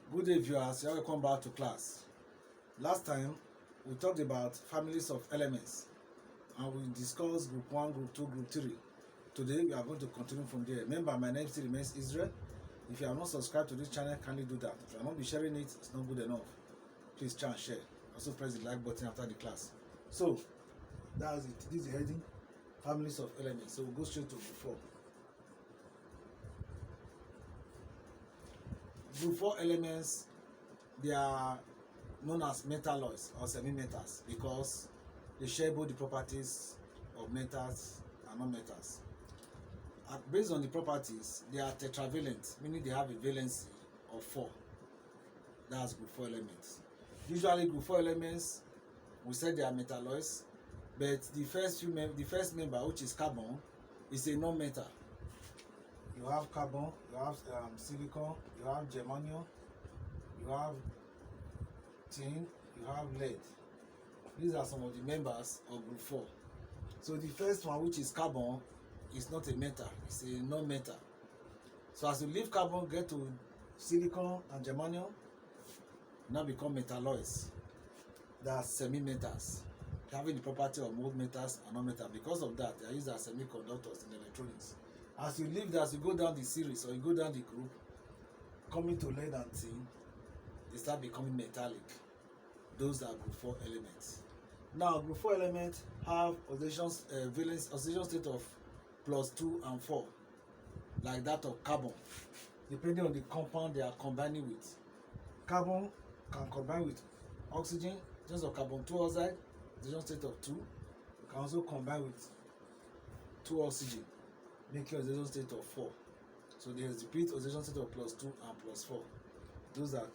Good day, viewers. You're welcome back to class. Last time we talked about families of elements and we discussed group 1, group 2, group 3. Today we are going to continue from there. Remember, my name still remains Israel. If you are not subscribed to this channel, kindly do that. If you are not be sharing it, it's not good enough. Please try and share. Also press the like button after the class. So that's it. This is the heading, families of elements. So we'll go straight to group 4. Group 4 elements, they are known as metalloids or semi-metals because they share both the properties of metals and non-metals. Based on the properties, they are tetravalent, meaning they have a valency of 4. That's group 4 elements. Usually group 4 elements, we said they are metalloids, but the first member, which is carbon, is a non-metal. You have carbon, you have silicon, you have germanium, you have tin, you have lead. These are some of the members of group 4. So the first one, which is carbon, is not a metal, it's a non-metal. So as you leave carbon, get to silicon and germanium, now become metalloids. They are semi-metals, having the property of both metals and non-metals. Because of that, they are used as semiconductors in electronics. As you leave that, as you go down the series or you go down the group, coming to lead and tin, they start becoming metallic. Those are group 4 elements. Now, group 4 elements have oxidation state of +2 and 4, like that of carbon, depending on the compound they are combining with. Carbon can combine with oxygen, in terms of carbon 2 oxide, oxidation state of 2. You can also combine with 2 oxygen, making oxidation state of 4. So there is repeat oxidation state of +2 and +4. Those are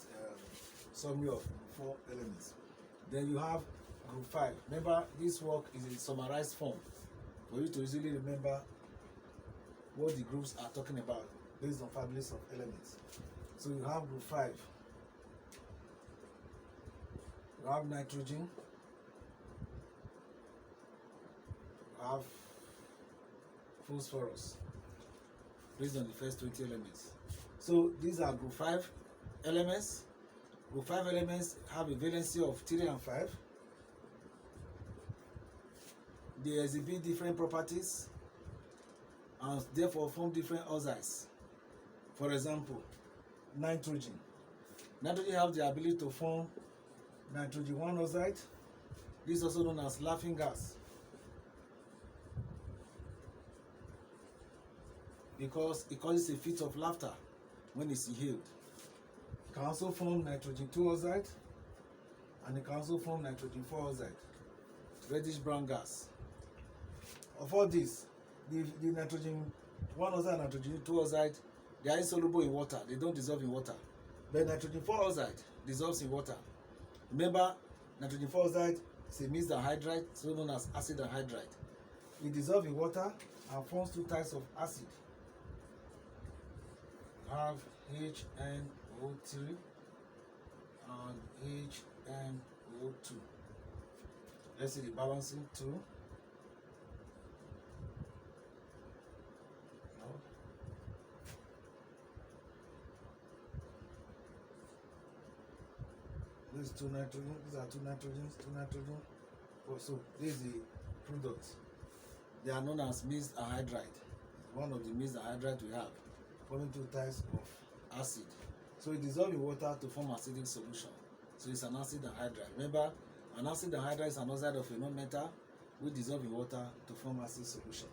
summary of group 4 elements. Then you have group 5. Remember, this work is in summarized form for you to easily remember what the groups are talking about based on families of elements. So you have group 5. You have nitrogen. You have phosphorus, based on the first 20 elements. So these are group 5 elements. Group 5 elements have a valency of 3 and 5. They exhibit different properties and therefore form different oxides. For example, nitrogen. Nitrogen has the ability to form nitrogen 1 oxide. This is also known as laughing gas, because it causes a fit of laughter when it's inhaled. It can also form nitrogen 2 oxide, and it can also form nitrogen 4 oxide, reddish brown gas. Of all these, the nitrogen 1 oxide and nitrogen 2 oxide, they are insoluble in water, they don't dissolve in water. But nitrogen 4 oxide dissolves in water. Remember, nitrogen 4 oxide is a mixed anhydride, so known as acid anhydride. It dissolves in water and forms 2 types of acid. You have HNO3 and HNO2. Let's see the balancing 2. No. These 2 nitrogen, these are 2 nitrogens, 2 nitrogen. So this is the product. They are known as mixed anhydride. One of the mixed anhydride we have, forming 2 types of acid. So it dissolves in water to form acidic solution. So it's an acid anhydride. Remember, an acid anhydride is an oxide of a non-metal which dissolves in water to form acid solution.